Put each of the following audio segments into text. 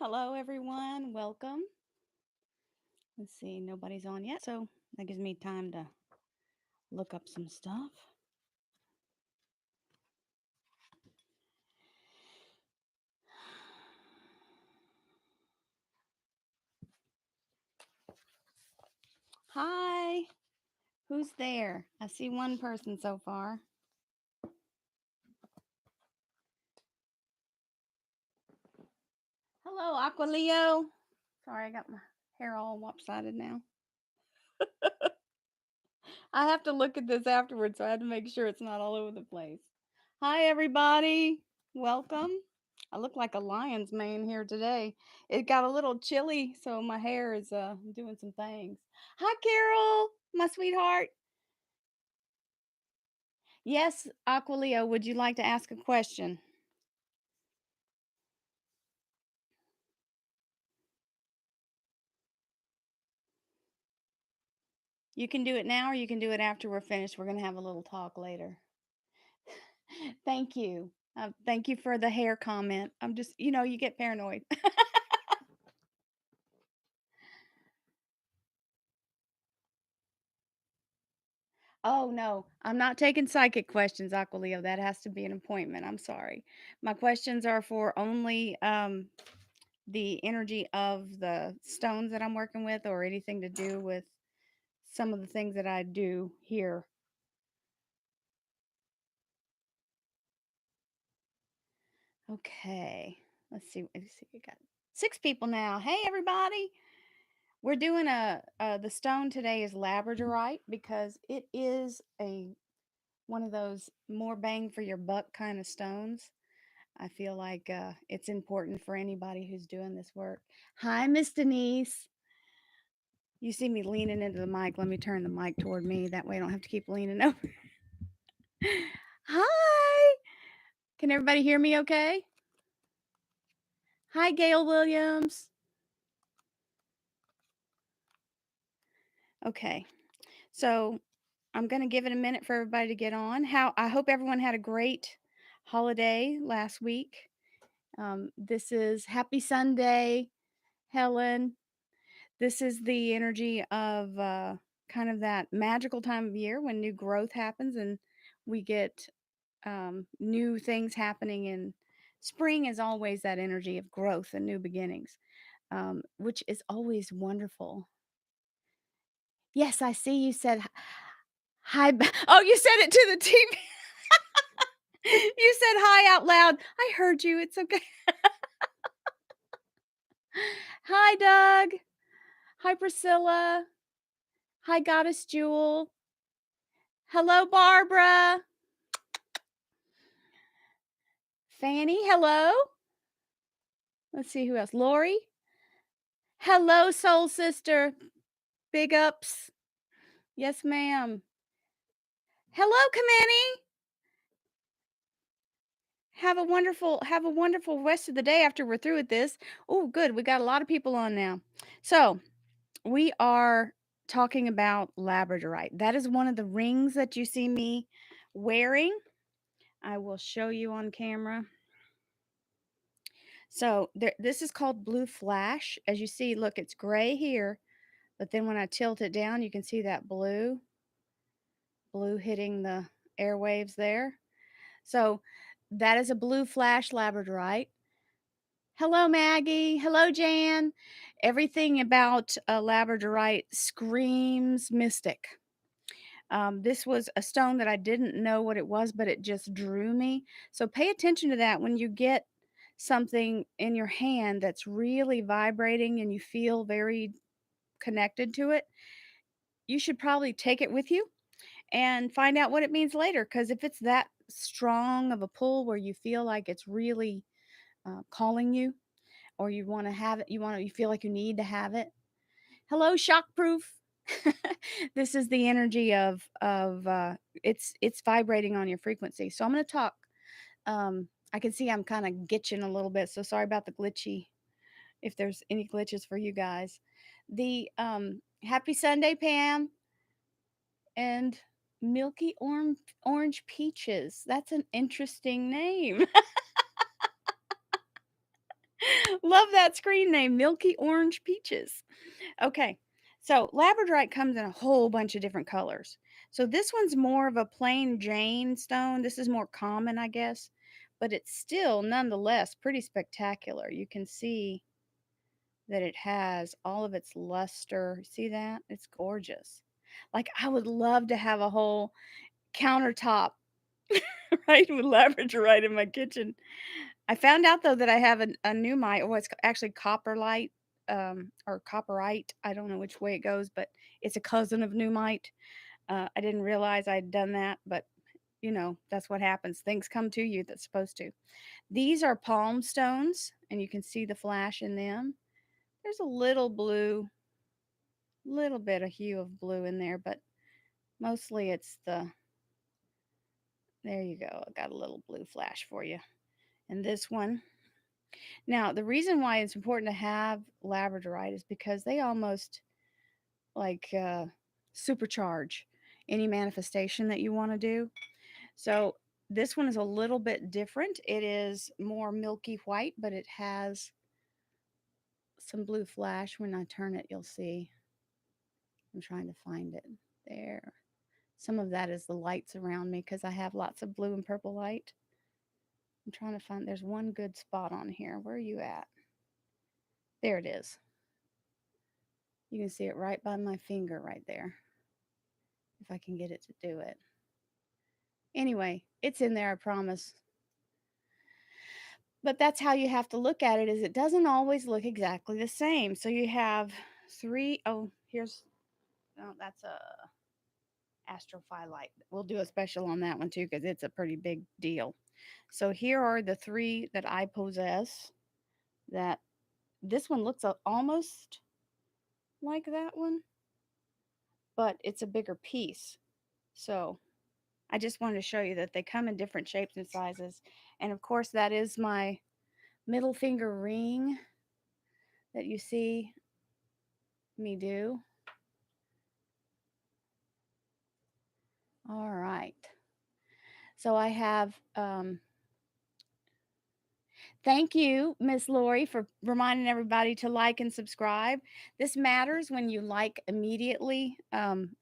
Hello, everyone. Welcome. Let's see, nobody's on yet, so that gives me time to look up some stuff. Hi, who's there? I see one person so far. Hello, Aqualeo. Sorry, I got my hair all lopsided now. I have to look at this afterwards, so I had to make sure it's not all over the place. Hi, everybody. Welcome. I look like a lion's mane here today. It got a little chilly, so my hair is doing some things. Hi, Carol, my sweetheart. Yes, Aquileo, would you like to ask a question? You can do it now or you can do it after we're finished. We're going to have a little talk later. Thank you. Thank you for the hair comment. I'm just, you get paranoid. Oh, no, I'm not taking psychic questions, Aquileo. That has to be an appointment. I'm sorry. My questions are for only the energy of the stones that I'm working with or anything to do with some of the things that I do here. Okay. Let's see. We got 6 people now. Hey, everybody. We're doing the stone today is Labradorite because it is one of those more bang for your buck kind of stones. I feel like it's important for anybody who's doing this work. Hi, Miss Denise. You see me leaning into the mic. Let me turn the mic toward me. That way I don't have to keep leaning over. Hi. Can everybody hear me okay? Hi, Gail Williams. Okay. So I'm going to give it a minute for everybody to get on. I hope everyone had a great holiday last week. This is Happy Sunday, Helen. This is the energy of kind of that magical time of year when new growth happens and we get new things happening. And spring is always that energy of growth and new beginnings, which is always wonderful. Yes, I see you said hi. Oh, you said it to the TV. You said hi out loud. I heard you. It's okay. Hi, Doug. Hi, Priscilla. Hi, Goddess Jewel. Hello, Barbara. Fanny, hello. Let's see who else. Lori. Hello, soul sister. Big ups. Yes, ma'am. Hello, Kamini. Have a wonderful rest of the day after we're through with this. Oh, good. We got a lot of people on now. So, we are talking about Labradorite. That is one of the rings that you see me wearing. I will show you on camera. So this is called blue flash. As you see, look, it's gray here, but then when I tilt it down, you can see that blue hitting the airwaves there. So that is a blue flash Labradorite. Hello, Maggie. Hello, Jan. Everything about a Labradorite screams mystic. This was a stone that I didn't know what it was, but it just drew me. So pay attention to that when you get something in your hand that's really vibrating and you feel very connected to it. You should probably take it with you and find out what it means later. Because if it's that strong of a pull where you feel like it's really calling you, or you want to have it, you feel like you need to have it. Hello, shockproof. This is the energy of it's vibrating on your frequency. So I'm going to talk. I can see I'm kind of glitching a little bit, so sorry about the glitchy. If there's any glitches for you guys, the happy Sunday, Pam, and milky orange peaches. That's an interesting name. love that screen name, Milky Orange Peaches. Okay. So Labradorite comes in a whole bunch of different colors. So this one's more of a plain Jane stone. This is more common, I guess, but it's still nonetheless pretty spectacular. You can see that it has all of its luster. See that? It's gorgeous. Like I would love to have a whole countertop right with Labradorite in my kitchen. I found out though that I have a new mite. Well, it's actually copperlite, or copperite. I don't know which way it goes, but it's a cousin of Numite. I didn't realize I'd done that, but that's what happens. Things come to you that's supposed to. These are palm stones, and you can see the flash in them. There's a little bit of hue of blue in there, but mostly it's there you go. I got a little blue flash for you. And this one. Now, the reason why it's important to have Labradorite is because they almost like supercharge any manifestation that you want to do. So, this one is a little bit different. It is more milky white, but it has some blue flash. When I turn it, you'll see. I'm trying to find it. There. Some of that is the lights around me because I have lots of blue and purple light. I'm trying to find, there's one good spot on here. Where are you at? There it is. You can see it right by my finger right there. If I can get it to do it. Anyway, it's in there, I promise. But that's how you have to look at it, is it doesn't always look exactly the same. So you have three, oh, that's a astrophyllite. We'll do a special on that one too because it's a pretty big deal. So here are the three that I possess. That this one looks almost like that one, but it's a bigger piece. So I just wanted to show you that they come in different shapes and sizes. And of course, that is my middle finger ring that you see me do. All right. So I have, thank you, Miss Lori, for reminding everybody to like and subscribe. This matters when you like immediately.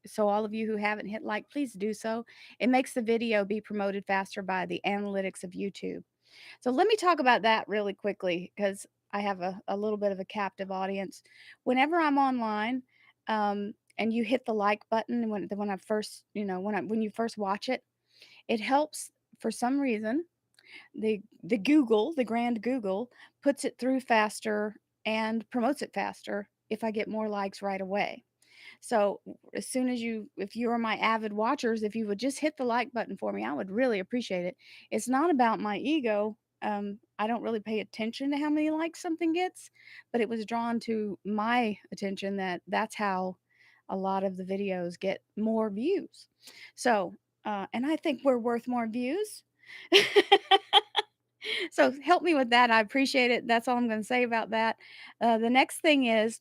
So all of you who haven't hit like, please do so. It makes the video be promoted faster by the analytics of YouTube. So let me talk about that really quickly because I have a little bit of a captive audience. Whenever I'm online, and you hit the like button when I first, when you first watch it, it helps for some reason. The Google, the grand Google, puts it through faster and promotes it faster if I get more likes right away. So as soon as if you are my avid watchers, if you would just hit the like button for me, I would really appreciate it. It's not about my ego. I don't really pay attention to how many likes something gets, but it was drawn to my attention that that's how a lot of the videos get more views. So, and I think we're worth more views. So help me with that. I appreciate it. That's all I'm going to say about that. The next thing is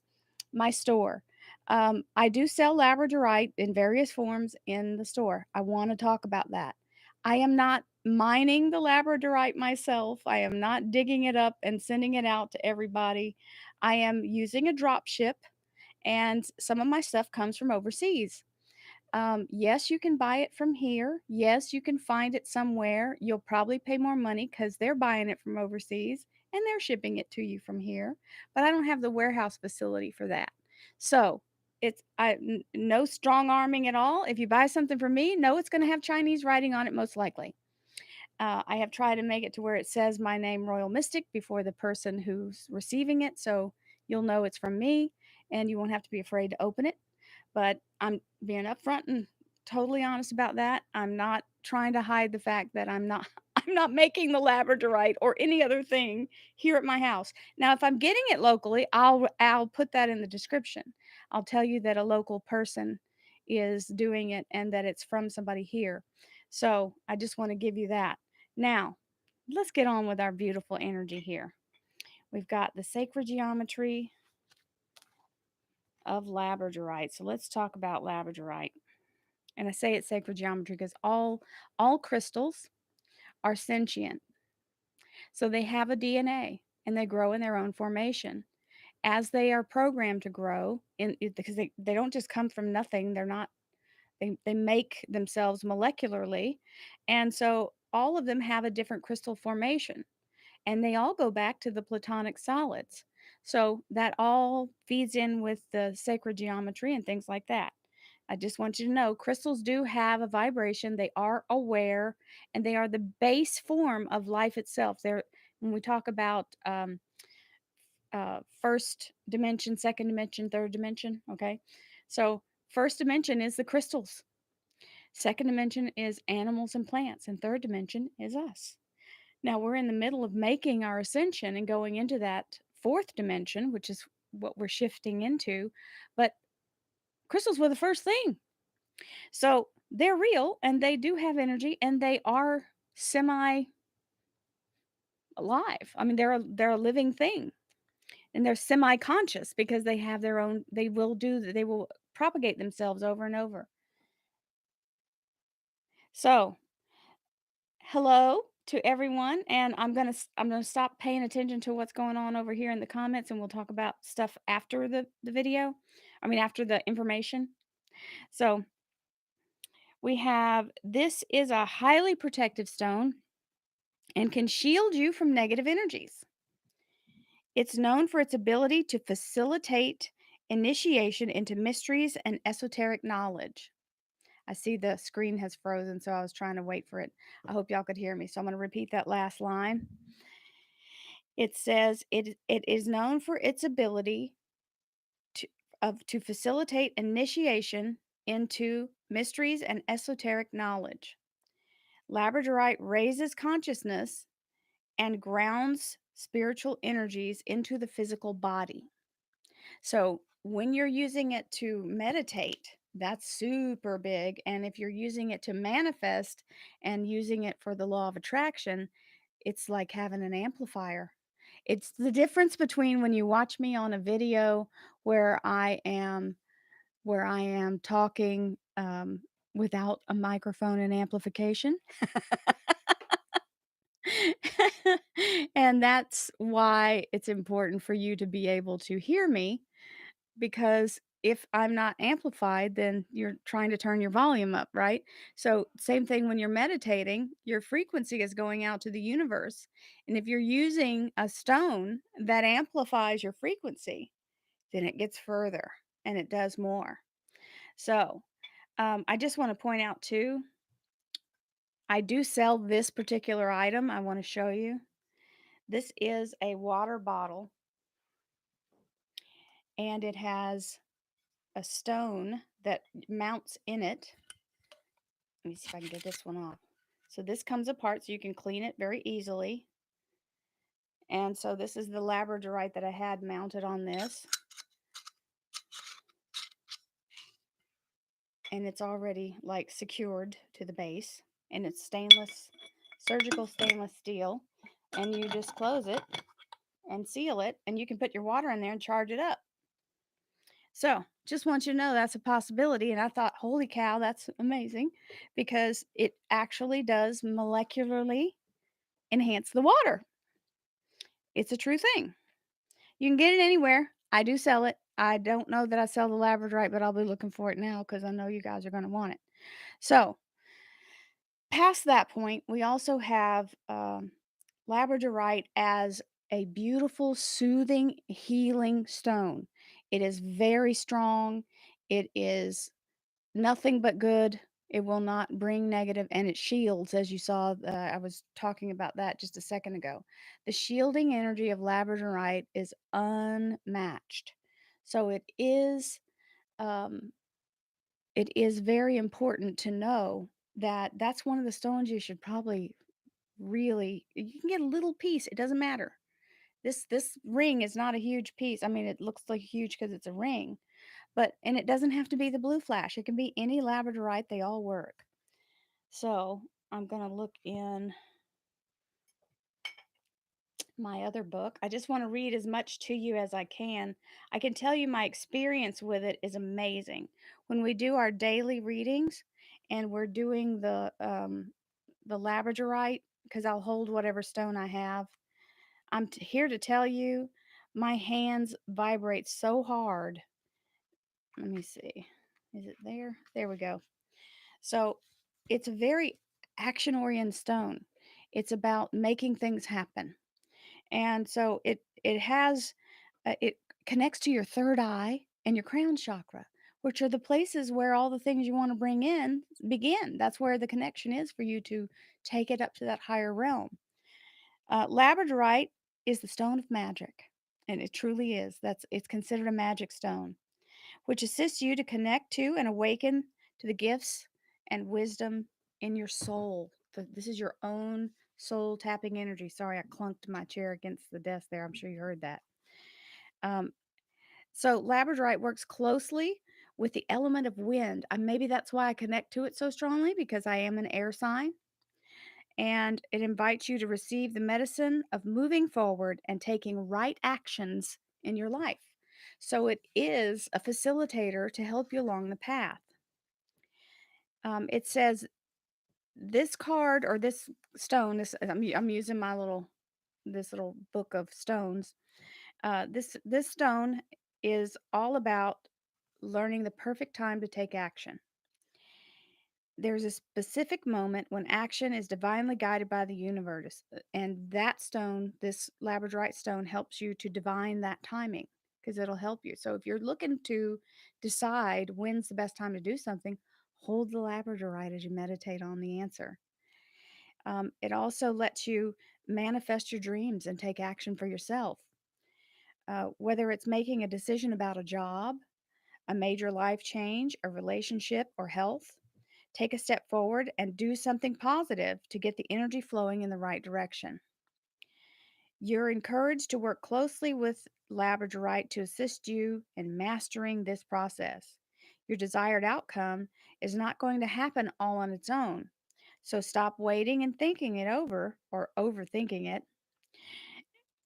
my store. I do sell Labradorite in various forms in the store. I want to talk about that. I am not mining the Labradorite myself. I am not digging it up and sending it out to everybody. I am using a drop ship, and some of my stuff comes from overseas. Yes, you can buy it from here. Yes, you can find it somewhere. You'll probably pay more money because they're buying it from overseas and they're shipping it to you from here. But I don't have the warehouse facility for that. So no strong arming at all. If you buy something from me, know it's going to have Chinese writing on it most likely. I have tried to make it to where it says my name, Royal Mystic, before the person who's receiving it. So you'll know it's from me and you won't have to be afraid to open it. But I'm being upfront and totally honest about that. I'm not trying to hide the fact that I'm not making the Labradorite or any other thing here at my house. Now, if I'm getting it locally, I'll put that in the description. I'll tell you that a local person is doing it and that it's from somebody here. So I just want to give you that. Now, let's get on with our beautiful energy here. We've got the sacred geometry of Labradorite. So let's talk about Labradorite. And I say it's sacred geometry because all crystals are sentient. So they have a DNA. and they grow in their own formation as they are programmed to grow because they don't just come from nothing. They're not they make themselves molecularly. And so all of them have a different crystal formation, and they all go back to the platonic solids. So that all feeds in with the sacred geometry and things like that. I just want you to know crystals do have a vibration. They are aware, and they are the base form of life itself. They're when we talk about first dimension, second dimension, third dimension. Okay. So, first dimension is the crystals, second dimension is animals and plants, and third dimension is us. Now, we're in the middle of making our ascension and going into that fourth dimension, which is what we're shifting into. But crystals were the first thing. So, they're real and they do have energy and they are semi alive. I mean, they're a living thing. And they're semi-conscious because they have their own they will propagate themselves over and over. So, hello to everyone, and I'm going to stop paying attention to what's going on over here in the comments, and we'll talk about stuff after the video. I mean after the information. So, we have this is a highly protective stone and can shield you from negative energies. It's known for its ability to facilitate initiation into mysteries and esoteric knowledge. I see the screen has frozen, so I was trying to wait for it. I hope y'all could hear me. So I'm going to repeat that last line. It says it is known for its ability to to facilitate initiation into mysteries and esoteric knowledge. Labradorite raises consciousness and grounds spiritual energies into the physical body. So when you're using it to meditate, that's super big. And if you're using it to manifest and using it for the law of attraction, it's like having an amplifier. It's the difference between when you watch me on a video where I am talking without a microphone and amplification. And that's why it's important for you to be able to hear me, because if I'm not amplified, then you're trying to turn your volume up, right? So, same thing when you're meditating, your frequency is going out to the universe. And if you're using a stone that amplifies your frequency, then it gets further and it does more. So, I just want to point out too, I do sell this particular item. I want to show you. This is a water bottle and it has a stone that mounts in it. Let me see if I can get this one off. So this comes apart so you can clean it very easily. And so this is the Labradorite that I had mounted on this. And it's already like secured to the base. And it's stainless, surgical stainless steel. And you just close it and seal it. And you can put your water in there and charge it up. So just want you to know that's a possibility. And I thought, holy cow, that's amazing, because it actually does molecularly enhance the water. It's a true thing. You can get it anywhere. I do sell it. I don't know that I sell the Labradorite, but I'll be looking for it now because I know you guys are going to want it. So, past that point, we also have Labradorite as a beautiful, soothing, healing stone. It is very strong. It is nothing but good. It will not bring negative, and it shields, as you saw. I was talking about that just a second ago. The shielding energy of Labradorite is unmatched. So um, it is very important to know that that's one of the stones you should probably really. You can get a little piece. It doesn't matter. This ring is not a huge piece. I mean, it looks like huge because it's a ring, and it doesn't have to be the blue flash. It can be any Labradorite. They all work. So I'm going to look in my other book. I just want to read as much to you as I can. I can tell you my experience with it is amazing. When we do our daily readings and we're doing the Labradorite, because I'll hold whatever stone I have. here to tell you, my hands vibrate so hard. Let me see. Is it there? There we go. So it's a very action oriented stone. It's about making things happen. And so it connects to your third eye and your crown chakra, which are the places where all the things you want to bring in begin. That's where the connection is for you to take it up to that higher realm. Labradorite is the stone of magic, and it truly is. It's considered a magic stone, which assists you to connect to and awaken to the gifts and wisdom in your soul. This is your own soul tapping energy. Sorry, I clunked my chair against the desk there. I'm sure you heard that. Um, so Labradorite works closely with the element of wind. Maybe that's why I connect to it so strongly, because I am an air sign. And it invites you to receive the medicine of moving forward and taking right actions in your life. So it is a facilitator to help you along the path. It says this card or this stone. I'm using my this little book of stones. This stone is all about learning the perfect time to take action. There's a specific moment when action is divinely guided by the universe, and that stone, this labradorite stone, helps you to divine that timing because it'll help you. So if you're looking to decide when's the best time to do something, hold the labradorite as you meditate on the answer. It also lets you manifest your dreams and take action for yourself. Whether it's making a decision about a job, a major life change, a relationship, or health, take a step forward and do something positive to get the energy flowing in the right direction. You're encouraged to work closely with Labradorite to assist you in mastering this process. Your desired outcome is not going to happen all on its own. So stop waiting and thinking it over or overthinking it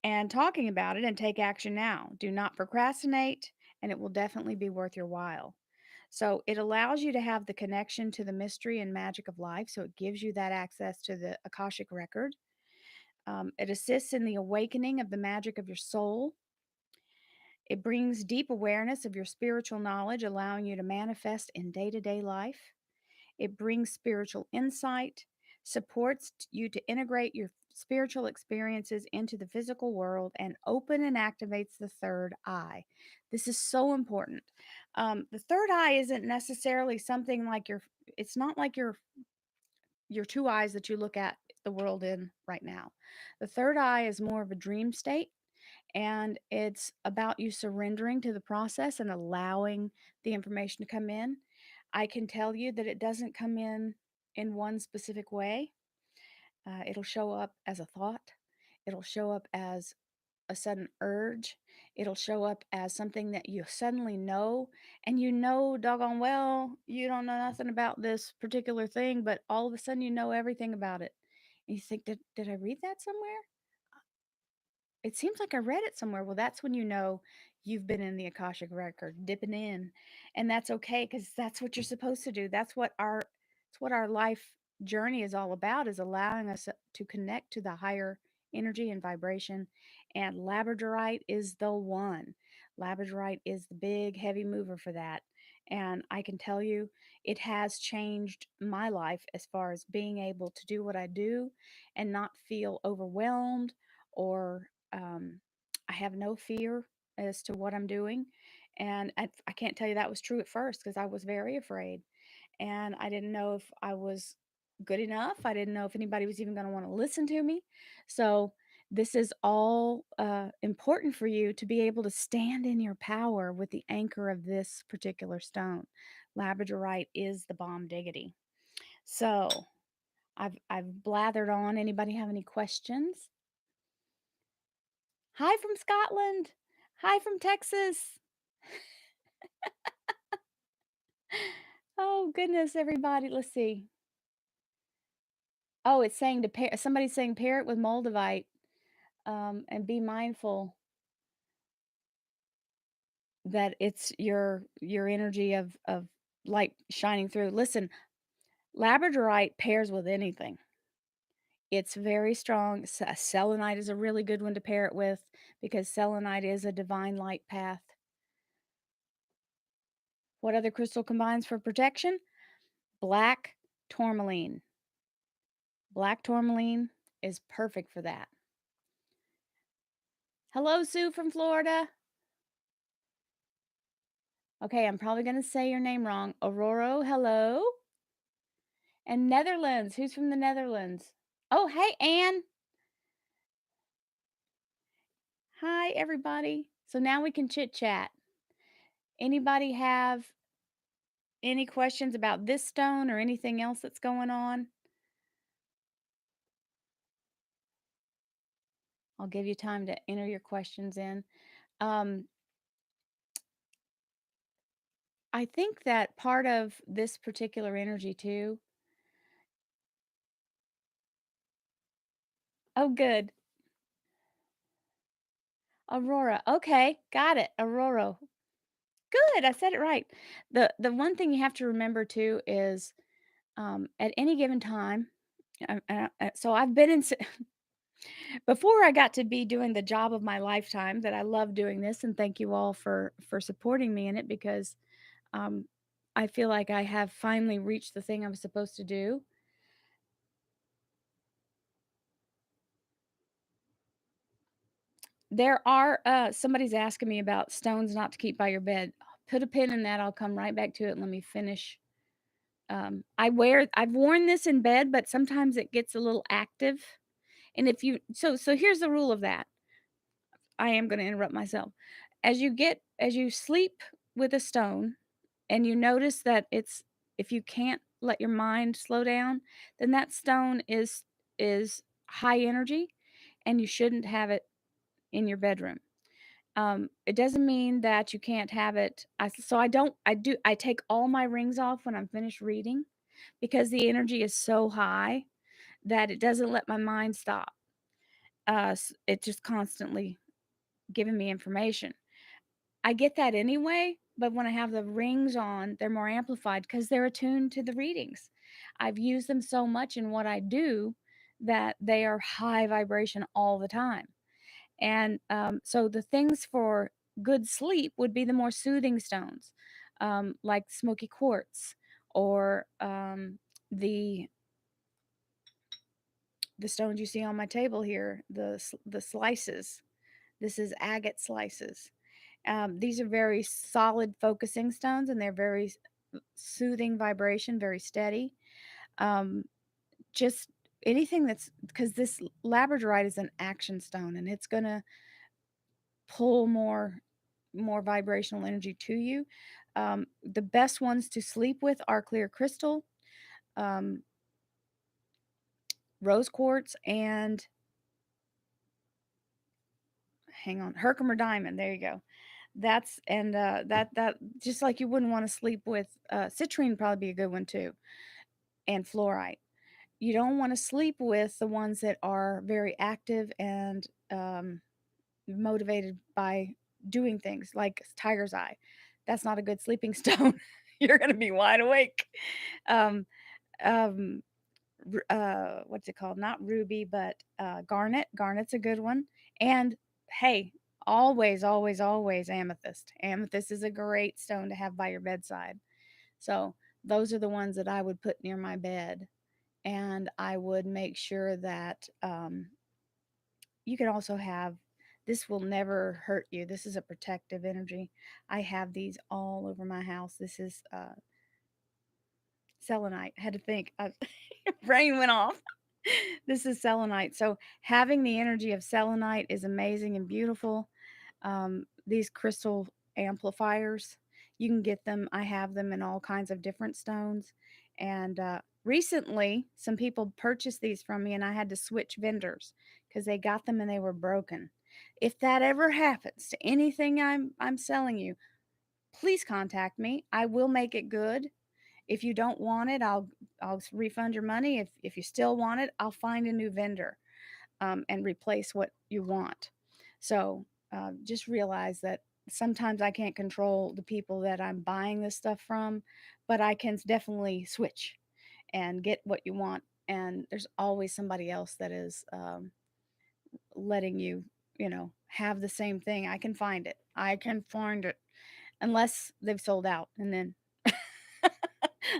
and talking about it and take action now. Do not procrastinate, and it will definitely be worth your while. So it allows you to have the connection to the mystery and magic of life. So it gives you that access to the Akashic record. It assists in the awakening of the magic of your soul. It brings deep awareness of your spiritual knowledge, allowing you to manifest in day to day life. It brings spiritual insight, supports you to integrate your spiritual experiences into the physical world, and open and activates the third eye. This is so important. The third eye isn't necessarily something like it's not like your two eyes that you look at the world in right now. The third eye is more of a dream state, and it's about you surrendering to the process and allowing the information to come in. I can tell you that it doesn't come in one specific way. It'll show up as a thought. It'll show up as a sudden urge. It'll show up as something that you suddenly know, and you know doggone well you don't know nothing about this particular thing, but all of a sudden you know everything about it. And you think, did I read that somewhere? It seems like I read it somewhere. Well, that's when you know you've been in the Akashic record, dipping in. And that's okay because that's what you're supposed to do. It's what our life journey is all about, is allowing us to connect to the higher energy and vibration. And Labradorite is the one. Labradorite is the big heavy mover for that. And I can tell you, it has changed my life as far as being able to do what I do and not feel overwhelmed or I have no fear as to what I'm doing. And I can't tell you that was true at first because I was very afraid. And I didn't know if I was good enough. I didn't know if anybody was even going to want to listen to me. So, this is all important for you to be able to stand in your power with the anchor of this particular stone. Labradorite is the bomb diggity. So, I've blathered on. Anybody have any questions? Hi from Scotland. Hi from Texas. Oh, goodness, everybody. Let's see. Oh, it's saying to pair, somebody's saying pair it with Moldavite, and be mindful that it's your energy of light shining through. Listen, Labradorite pairs with anything. It's very strong. Selenite is a really good one to pair it with because selenite is a divine light path. What other crystal combines for protection? Black tourmaline. Black tourmaline is perfect for that. Hello, Sue from Florida. Okay, I'm probably going to say your name wrong. Aurora, hello. And Netherlands. Who's from the Netherlands? Oh, hey, Anne. Hi, everybody. So now we can chit chat. Anybody have any questions about this stone or anything else that's going on? I'll give you time to enter your questions in. Um, I think that part of this particular energy too. Oh, good. Aurora. Okay, got it. Aurora. Good. I said it right. The one thing you have to remember too is at any given time. So I've been in before I got to be doing the job of my lifetime that I love doing this, and thank you all for supporting me in it because um, I feel like I have finally reached the thing I'm supposed to do. There are somebody's asking me about stones not to keep by your bed. Put a pin in that. I'll come right back to it and let me finish. I've worn this in bed, but sometimes it gets a little active. And if you so here's the rule of that. I am going to interrupt myself. As you sleep with a stone and you notice that it's if you can't let your mind slow down, then that stone is high energy and you shouldn't have it in your bedroom. It doesn't mean that you can't have it. So I take all my rings off when I'm finished reading because the energy is so high that it doesn't let my mind stop. It just constantly giving me information. I get that anyway, but when I have the rings on, they're more amplified because they're attuned to the readings. I've used them so much in what I do that they are high vibration all the time. And so the things for good sleep would be the more soothing stones, like smoky quartz or the stones you see on my table here, the slices. This is agate slices. These are very solid focusing stones, and they're very soothing vibration, very steady. Um, just anything that's because this labradorite is an action stone, and it's gonna pull more vibrational energy to you. The best ones to sleep with are clear crystal, um, rose quartz, and hang on, Herkimer diamond. There you go. That's and that just like you wouldn't want to sleep with citrine would probably be a good one too, and fluorite. You don't want to sleep with the ones that are very active and motivated by doing things like tiger's eye. That's not a good sleeping stone. You're going to be wide awake. Um, um, what's it called? Not ruby, but garnet. Garnet's a good one. And hey, always, always, always amethyst. Amethyst is a great stone to have by your bedside. So those are the ones that I would put near my bed. And I would make sure that you can also have this will never hurt you. This is a protective energy. I have these all over my house. This is selenite. I had to think. Brain went off. This is selenite. So having the energy of selenite is amazing and beautiful. These crystal amplifiers, you can get them. I have them in all kinds of different stones. And recently, some people purchased these from me, and I had to switch vendors because they got them and they were broken. If that ever happens to anything I'm selling you, please contact me. I will make it good. If you don't want it, I'll refund your money. If you still want it, I'll find a new vendor and replace what you want. So just realize that sometimes I can't control the people that I'm buying this stuff from, but I can definitely switch and get what you want and there's always somebody else that is letting you, have the same thing. I can find it. I can find it unless they've sold out, and then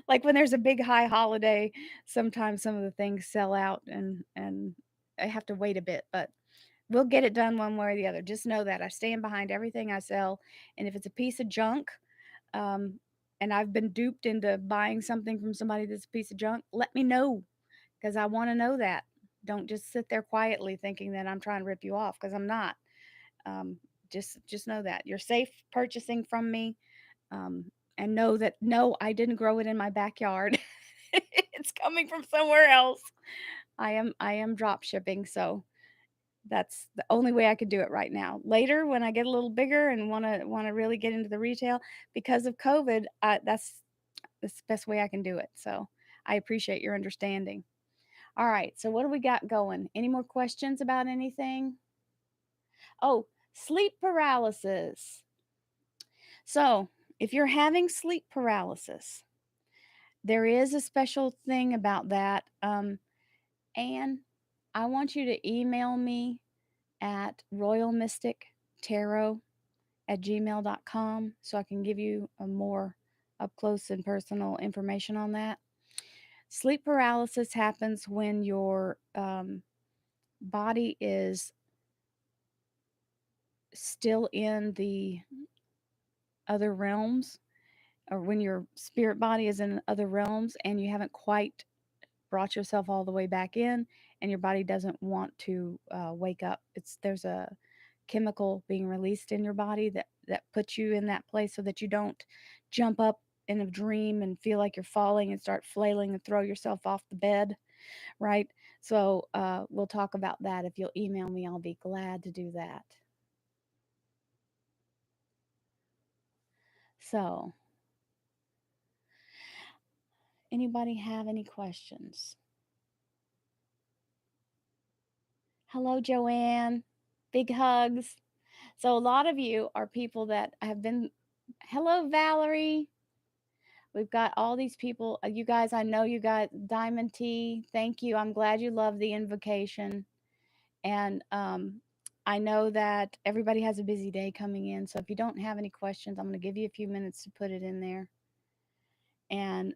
like when there's a big high holiday, sometimes some of the things sell out, and I have to wait a bit, but we'll get it done one way or the other. Just know that I stand behind everything I sell, and if it's a piece of junk, um, and I've been duped into buying something from somebody that's a piece of junk, let me know because I want to know that. Don't just sit there quietly thinking that I'm trying to rip you off because I'm not. Um, just know that you're safe purchasing from me, and know that no, I didn't grow it in my backyard. It's coming from somewhere else. I am drop shipping, so that's the only way I could do it right now. Later, when I get a little bigger and wanna really get into the retail, because of COVID, that's the best way I can do it. So I appreciate your understanding. All right, so what do we got going? Any more questions about anything? Oh, sleep paralysis. So if you're having sleep paralysis, there is a special thing about that. And I want you to email me at royalmystictarot@gmail.com so I can give you a more up close and personal information on that. Sleep paralysis happens when your body is still in the other realms, or when your spirit body is in other realms and you haven't quite brought yourself all the way back in, and your body doesn't want to wake up. There's a chemical being released in your body that puts you in that place so that you don't jump up in a dream and feel like you're falling and start flailing and throw yourself off the bed, right? So we'll talk about that. If you'll email me, I'll be glad to do that. So, anybody have any questions? Hello, Joanne. Big hugs. So, a lot of you are people that have been. Hello, Valerie. We've got all these people. You guys, I know you got Diamond Tea. Thank you. I'm glad you love the invocation. And I know that everybody has a busy day coming in. So if you don't have any questions, I'm going to give you a few minutes to put it in there. And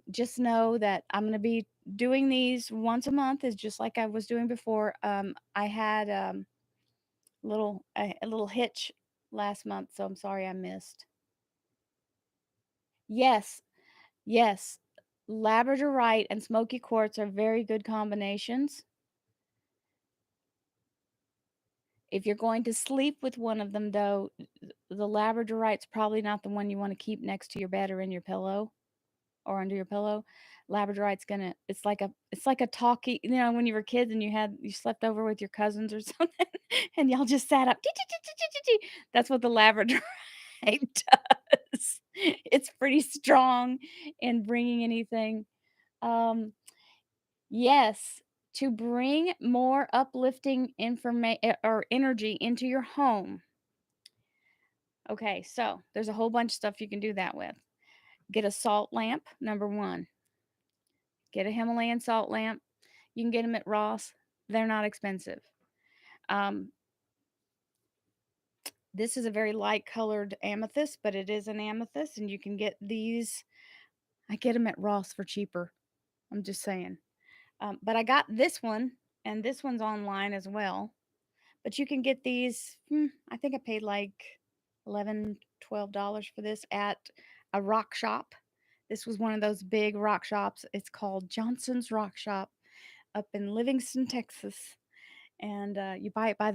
just know that I'm going to be doing these once a month, is just like I was doing before. I had a little hitch last month, so I'm sorry I missed. Yes, yes. Labradorite and smoky quartz are very good combinations. If you're going to sleep with one of them, though, the Labradorite's probably not the one you want to keep next to your bed or in your pillow or under your pillow. Labradorite's gonna it's like a talkie, when you were kids and you slept over with your cousins or something and y'all just sat up. That's what the Labradorite does. It's pretty strong in bringing anything. Um, Yes, to bring more uplifting information or energy into your home. Okay, so there's a whole bunch of stuff you can do that with. Get a salt lamp, number one. Get a Himalayan salt lamp. You can get them at Ross. They're not expensive. Um, this is a very light colored amethyst, but it is an amethyst, and you can get these. I get them at Ross for cheaper. I'm just saying. But I got this one, and this one's online as well. But you can get these, I think I paid like 11, $12 for this at a rock shop. This was one of those big rock shops. It's called Johnson's Rock Shop up in Livingston, Texas. And you buy it by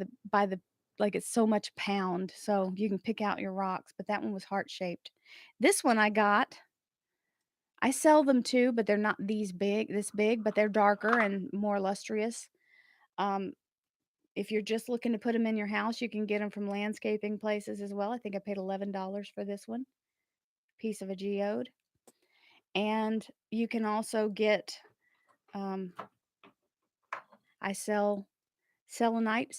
the like it's so much pound, so you can pick out your rocks. But that one was heart shaped. This one I got. I sell them too, but they're not this big, but they're darker and more lustrous. Um, If you're just looking to put them in your house, you can get them from landscaping places as well. I think I paid $11 for this one, piece of a geode. And you can also get, um, I sell selenite.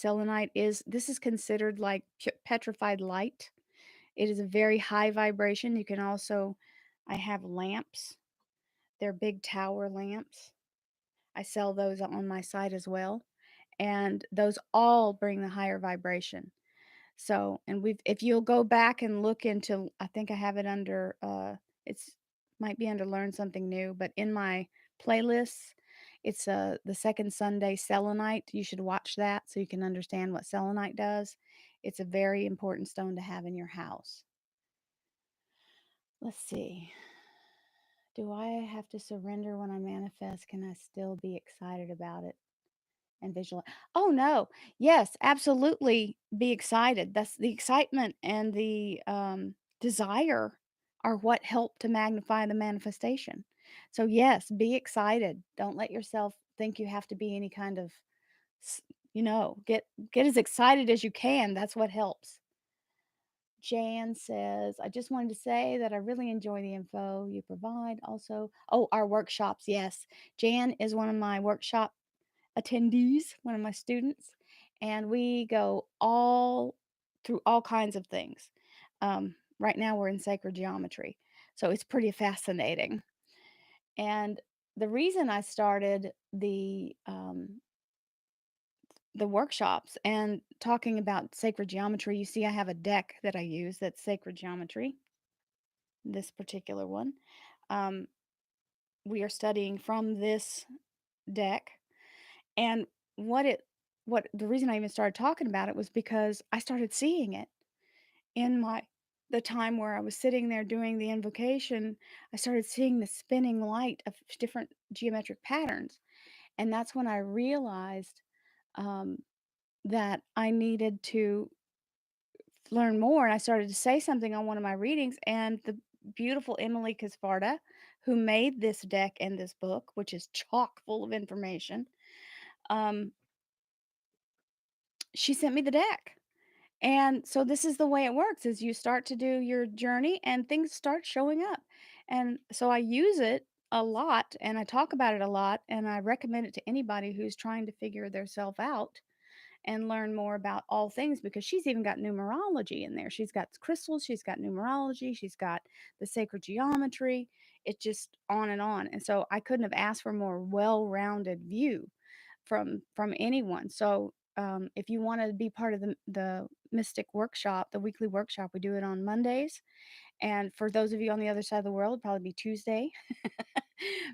This is considered like petrified light. It is a very high vibration. You can also, I have lamps. They're big tower lamps. I sell those on my site as well, and those all bring the higher vibration. So, and we've if you'll go back and look into, I think I have it under, it's might be under learn something new, but in my playlists, it's, the second Sunday selenite. You should watch that so you can understand what selenite does. It's a very important stone to have in your house. Let's see. Do I have to surrender when I manifest? Can I still be excited about it and visualize? Oh, no. Yes, absolutely be excited. That's the excitement and the desire are what help to magnify the manifestation. So, yes, be excited. Don't let yourself think you have to be any kind of, s- get as excited as you can. That's what helps. Jan says, I just wanted to say that I really enjoy the info you provide. Also, oh, our workshops. Yes. Jan is one of my workshop attendees, one of my students, and we go all through all kinds of things. Right now, we're in sacred geometry. So it's pretty fascinating. And the reason I started the workshops and talking about sacred geometry, you see, I have a deck that I use that's sacred geometry, this particular one. Um, we are studying from this deck, and what it what the reason I even started talking about it was because I started seeing it in the time where I was sitting there doing the invocation. I started seeing the spinning light of different geometric patterns, and that's when I realized um, that I needed to learn more, and I started to say something on one of my readings, and the beautiful Emily Casparda, who made this deck and this book, which is chock full of information, um, she sent me the deck. And so this is the way it works is you start to do your journey and things start showing up. And so I use it a lot and I talk about it a lot and I recommend it to anybody who's trying to figure their self out and learn more about all things because she's even got numerology in there. She's got crystals, she's got numerology, she's got the sacred geometry. It's just on and on. And so I couldn't have asked for a more well-rounded view from anyone. So if you want to be part of the Mystic Workshop, the weekly workshop, we do it on Mondays. And for those of you on the other side of the world, it'd probably be Tuesday.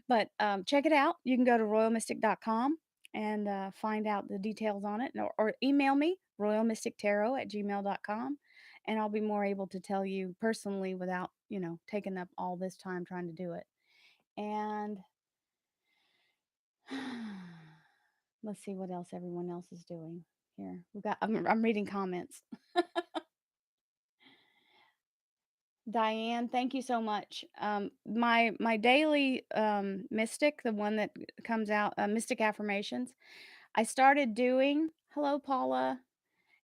But check it out. You can go to royalmystic.com and find out the details on it, or email me, royalmystictarot@gmail.com, and I'll be more able to tell you personally without, taking up all this time trying to do it. And let's see what else everyone else is doing here. I'm reading comments. Diane, thank you so much. My daily mystic, the one that comes out, mystic affirmations, I started doing. Hello, Paula,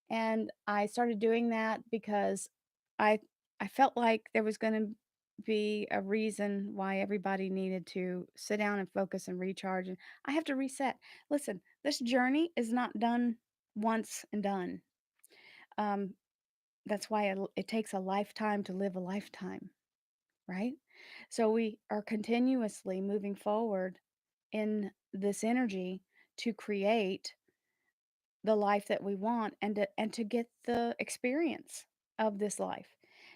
and I started doing that because I I felt like there was going to be a reason why everybody needed to sit down and focus and recharge, and I have to reset. Listen, this journey is not done once and done. Um, that's why it takes a lifetime to live a lifetime, right? So we are continuously moving forward in this energy to create the life that we want and to get the experience of this life.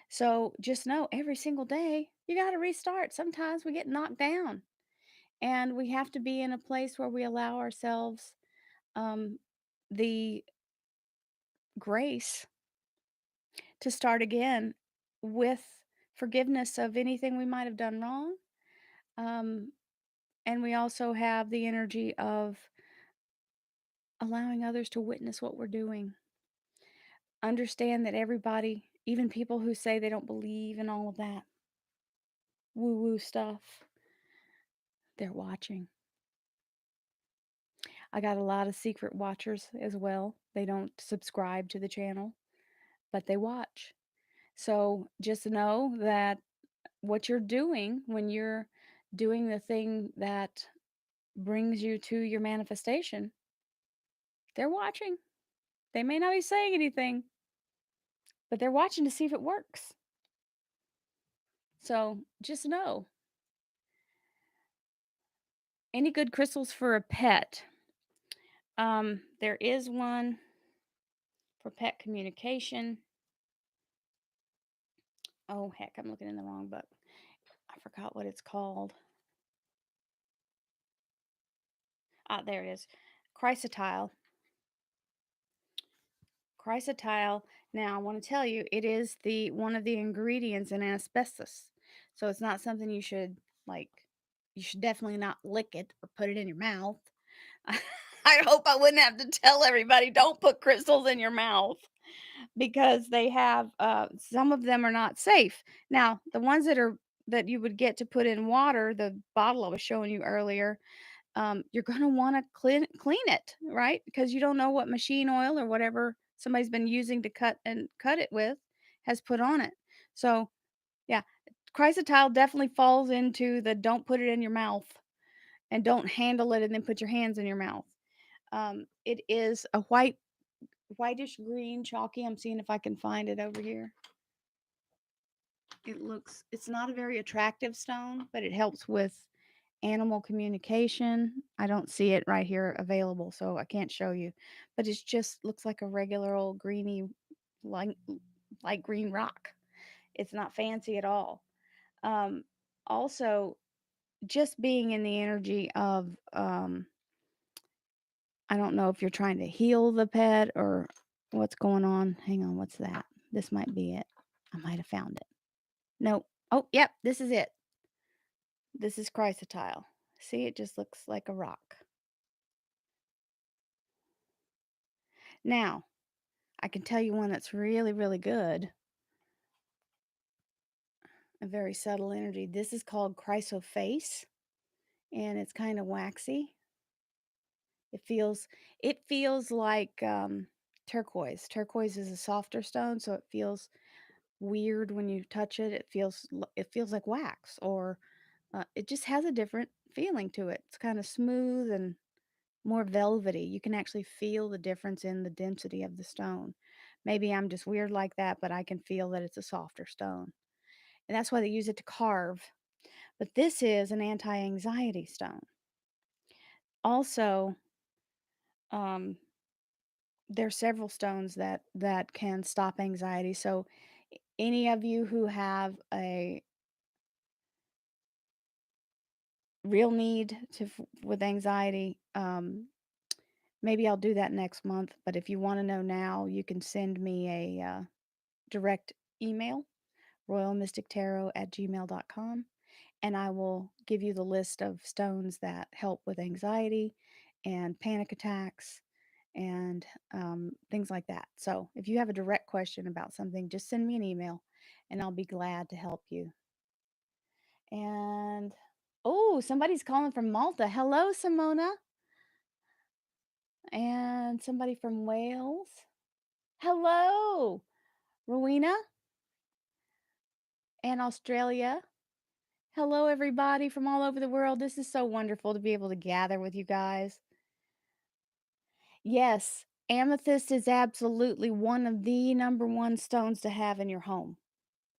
So just know every single day you got to restart. Sometimes we get knocked down and we have to be in a place where we allow ourselves um, the grace to start again with forgiveness of anything we might have done wrong. Um, and we also have the energy of allowing others to witness what we're doing. Understand that everybody, even people who say they don't believe in all of that woo woo stuff, they're watching. I got a lot of secret watchers as well. They don't subscribe to the channel, but they watch. So just know that what you're doing when you're doing the thing that brings you to your manifestation, they're watching. They may not be saying anything, but they're watching to see if it works. So just know Any good crystals for a pet? There is one for pet communication. Oh, heck, I'm looking in the wrong book. I forgot what it's called. Ah, there it is. Chrysotile. Chrysotile. Now, I want to tell you, it is the one of the ingredients in asbestos. So it's not something you should like. You should definitely not lick it or put it in your mouth. I hope I wouldn't have to tell everybody don't put crystals in your mouth because they have some of them are not safe. Now, the ones that you would get to put in water, the bottle I was showing you earlier, you're going to want to clean it, right? Because you don't know what machine oil or whatever somebody's been using to cut it with has put on it. So, yeah, chrysotile definitely falls into the don't put it in your mouth and don't handle it and then put your hands in your mouth. It is a whitish green chalky. I'm seeing if I can find it over here. It's not a very attractive stone, but it helps with animal communication. I don't see it right here available, so I can't show you. But it just looks like a regular old greeny, light, light green rock. It's not fancy at all. Um, Also, just being in the energy of, I don't know if you're trying to heal the pet or what's going on. Hang on, what's that? This might be it. I might have found it. No. Oh, yep, this is it. This is chrysotile. See, it just looks like a rock. Now, I can tell you one that's really, really good. A very subtle energy. This is called chrysoprase, and it's kind of waxy. It feels it feels like turquoise. Turquoise is a softer stone, so it feels weird when you touch it. It feels like wax, or it just has a different feeling to it. It's kind of smooth and more velvety. You can actually feel the difference in the density of the stone. Maybe I'm just weird like that, but I can feel that it's a softer stone. And that's why they use it to carve. But this is an anti anxiety stone. Also, um, there are several stones that can stop anxiety. So, any of you who have a real need with anxiety, maybe I'll do that next month. But if you want to know now, you can send me a direct email, royalmystictarot@gmail.com, and I will give you the list of stones that help with anxiety and panic attacks and things like that. So if you have a direct question about something, just send me an email and I'll be glad to help you. And oh, somebody's calling from Malta. Hello, Simona. And somebody from Wales. Hello, Rowena and Australia. Hello, everybody from all over the world. This is so wonderful to be able to gather with you guys. Yes, amethyst is absolutely one of the number one stones to have in your home.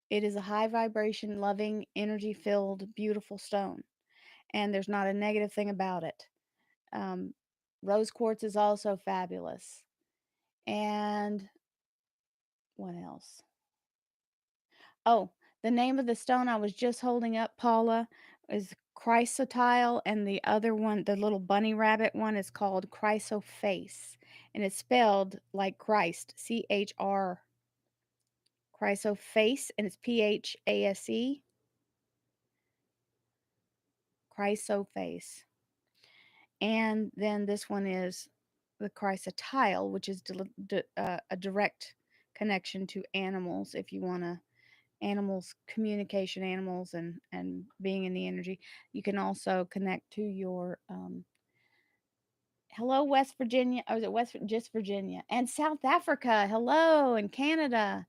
It is a high vibration, loving, energy filled, beautiful stone. And there's not a negative thing about it. Um, Rose quartz is also fabulous. And what else? Oh, the name of the stone I was just holding up, Paula, is chrysotile, and the other one, the little bunny rabbit one, is called chrysoprase, and it's spelled like Christ, CHR, chrysoprase, and it's PHASE, chrysoprase. And then this one is the chrysotile, which is a direct connection to animals if you want to animals communication animals and being in the energy. You can also connect to your hello West Virginia, or is it just Virginia, and South Africa, hello, and Canada.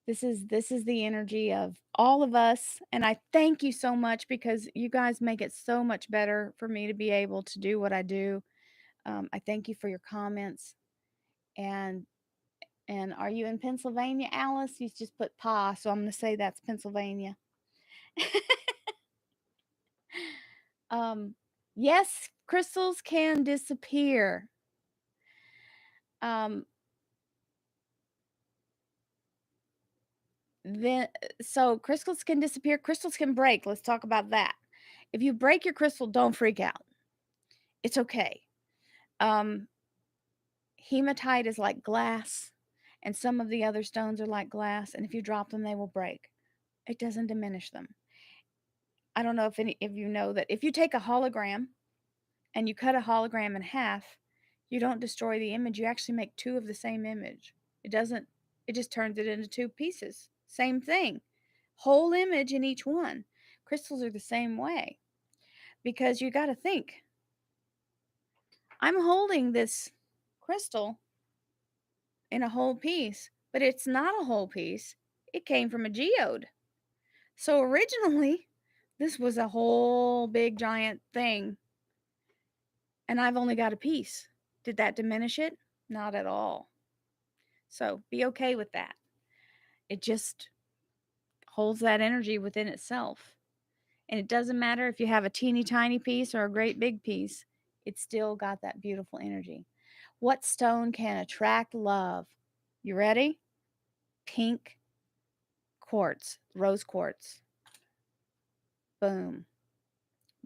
This is the energy of all of us, and I thank you so much because you guys make it so much better for me to be able to do what I do. I thank you for your comments. And and are you in Pennsylvania, Alice? You just put pa, so I'm going to say that's Pennsylvania. Yes, crystals can disappear. Um, then so crystals can disappear, crystals can break. Let's talk about that. If you break your crystal, don't freak out. It's okay. Um, Hematite is like glass, and some of the other stones are like glass, and if you drop them, they will break. It doesn't diminish them. I don't know if any if you know that if you take a hologram and you cut a hologram in half, you don't destroy the image, you actually make two of the same image. It doesn't, it just turns it into two pieces. Same thing. Whole image in each one. Crystals are the same way because you got to think, I'm holding this crystal in a whole piece, but it's not a whole piece. It came from a geode. So originally, this was a whole big giant thing, and I've only got a piece. Did that diminish it? Not at all. So be okay with that. It just holds that energy within itself. And it doesn't matter if you have a teeny tiny piece or a great big piece, it's still got that beautiful energy. What stone can attract love? You ready? Pink quartz, rose quartz. Boom,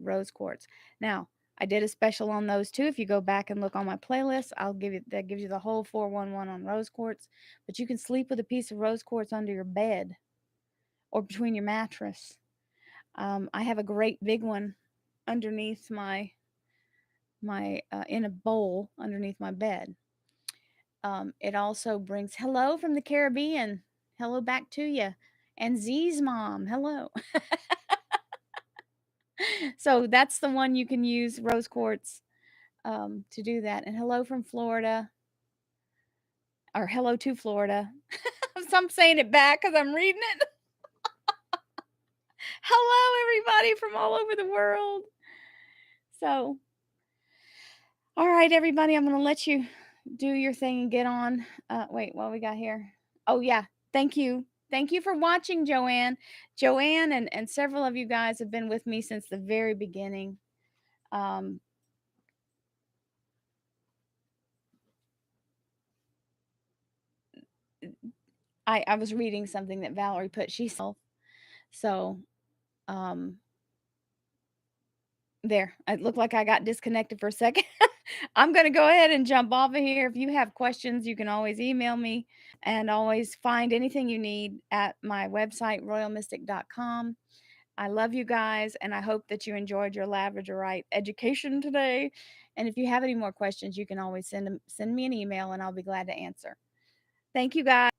rose quartz. Now, I did a special on those too. If you go back and look on my playlist, I'll give you that gives you the whole 411 on rose quartz. But you can sleep with a piece of rose quartz under your bed or between your mattress. I have a great big one underneath my in a bowl underneath my bed. It also brings hello from the Caribbean. Hello back to you. And Z's mom, hello. So that's the one you can use, rose quartz, to do that. And hello from Florida, or hello to Florida. So I'm saying it back because I'm reading it. Hello, everybody from all over the world. So, all right, everybody, I'm going to let you do your thing and get on. Wait, what we got here? Oh, yeah. Thank you. Thank you for watching, Joanne. Joanne and several of you guys have been with me since the very beginning. Um, I was reading something that Valerie put. So um, there. It looked like I got disconnected for a second. I'm going to go ahead and jump off of here. If you have questions, you can always email me and always find anything you need at my website, royalmystic.com. I love you guys, and I hope that you enjoyed your Labradorite education today. And if you have any more questions, you can always send me an email, and I'll be glad to answer. Thank you, guys.